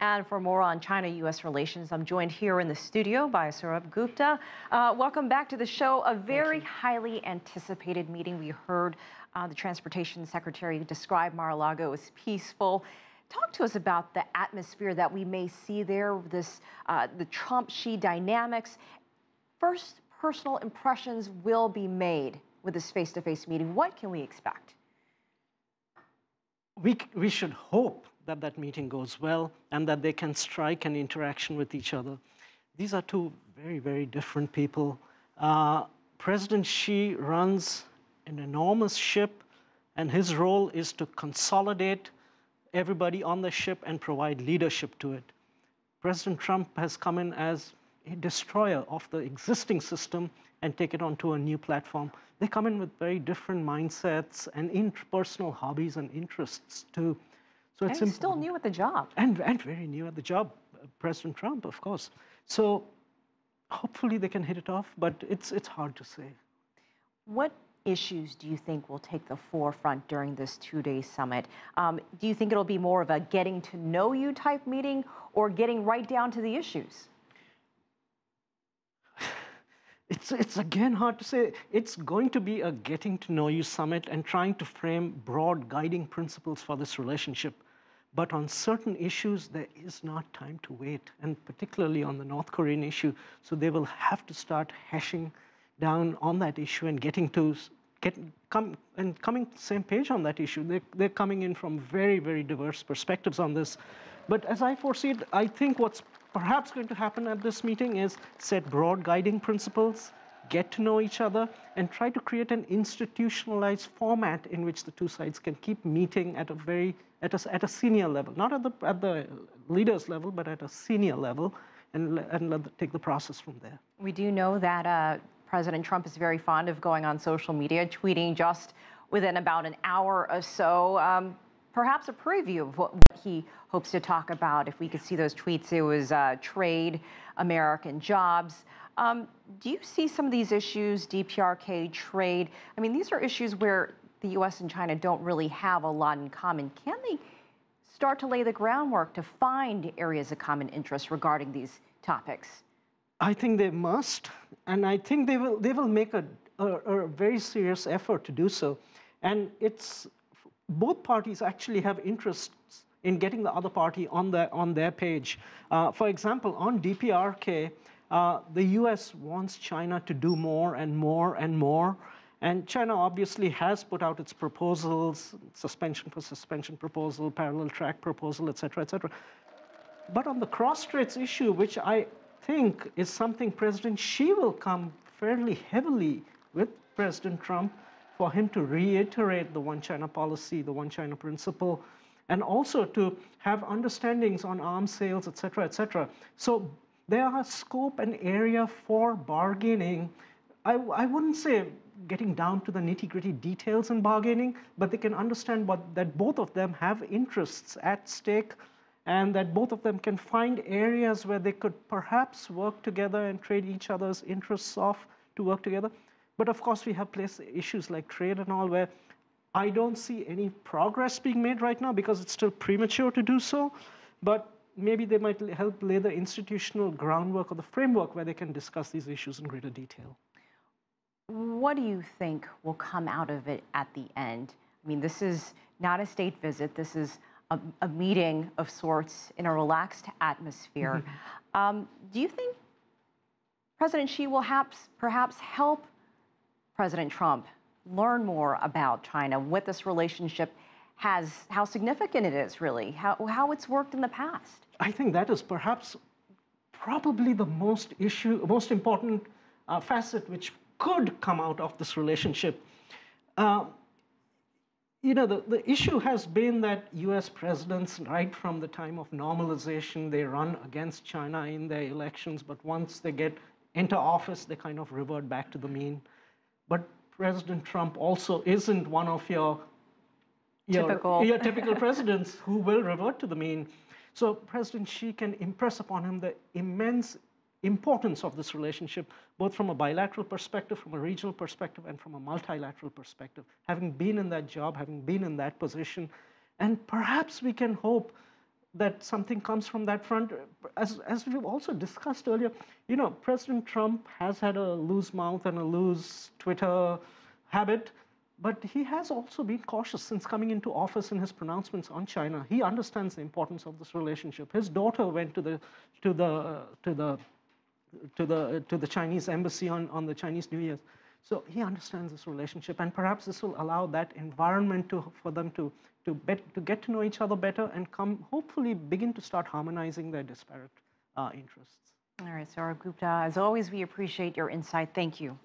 And for more on China-U.S. relations, I'm joined here in the studio by Sourabh Gupta. Welcome back to the show. A very highly anticipated meeting. We heard the Transportation Secretary describe Mar-a-Lago as peaceful. Talk to us about the atmosphere that we may see there, the Trump-Xi dynamics. First, personal impressions will be made with this face-to-face meeting. What can we expect? We should hope that that meeting goes well and that they can strike an interaction with each other. These are two very, very different people. President Xi runs an enormous ship, and his role is to consolidate everybody on the ship and provide leadership to it. President Trump has come in as a destroyer of the existing system and take it onto a new platform. They come in with very different mindsets and interpersonal hobbies and interests too. So and he's still new at the job. And very new at the job, President Trump, of course. So hopefully they can hit it off, but it's hard to say. What issues do you think will take the forefront during this two-day summit? Do you think it'll be more of a getting to know you type meeting or getting right down to the issues? It's again hard to say. It's going to be a getting to know you summit and trying to frame broad guiding principles for this relationship. But on certain issues, there is not time to wait, and particularly on the North Korean issue. So they will have to start hashing down on that issue and coming to the same page on that issue. They're coming in from very, very diverse perspectives on this. But as I foresee it, I think what's perhaps going to happen at this meeting is set broad guiding principles, get to know each other, and try to create an institutionalized format in which the two sides can keep meeting at a senior level, not at the leaders level, but at a senior level, and take the process from there. We do know that President Trump is very fond of going on social media, tweeting just within about an hour or so. Perhaps a preview of what he hopes to talk about. If we could see those tweets, it was trade, American jobs. Do you see some of these issues, DPRK, trade? I mean, these are issues where the U.S. and China don't really have a lot in common. Can they start to lay the groundwork to find areas of common interest regarding these topics? I think they must, and I think they will make a very serious effort to do so. And both parties actually have interests in getting the other party on their page. For example, on DPRK, the U.S. wants China to do more and more and more. And China obviously has put out its proposals, suspension for suspension proposal, parallel track proposal, et cetera, et cetera. But on the cross-straits issue, which I think is something President Xi will come fairly heavily with President Trump, for him to reiterate the one China policy, the one China principle, and also to have understandings on arms sales, et cetera, et cetera. So there are scope and area for bargaining. I wouldn't say getting down to the nitty-gritty details in bargaining, but they can understand that both of them have interests at stake, and that both of them can find areas where they could perhaps work together and trade each other's interests off to work together. But of course, we have issues like trade and all, where I don't see any progress being made right now because it's still premature to do so. But maybe they might help lay the institutional groundwork or the framework where they can discuss these issues in greater detail. What do you think will come out of it at the end? I mean, this is not a state visit. This is a meeting of sorts in a relaxed atmosphere. Mm-hmm. Do you think President Xi will perhaps help President Trump learn more about China, what this relationship has, how significant it is really, how it's worked in the past? I think that is probably the most important facet which could come out of this relationship. You know, the issue has been that U.S. presidents, right from the time of normalization, they run against China in their elections, but once they get into office, they kind of revert back to the mean. But President Trump also isn't one of your typical presidents who will revert to the mean. So President Xi can impress upon him the immense importance of this relationship, both from a bilateral perspective, from a regional perspective, and from a multilateral perspective, having been in that job, having been in that position. And perhaps we can hope that something comes from that front. As we've also discussed earlier, President Trump has had a loose mouth and a loose Twitter habit, but he has also been cautious since coming into office in his pronouncements on China. He understands the importance of this relationship. His daughter went to the Chinese embassy on the Chinese New Year. So he understands this relationship, and perhaps this will allow that environment for them to get to know each other better and hopefully begin to start harmonizing their disparate interests. All right, Sourabh Gupta, as always, we appreciate your insight. Thank you.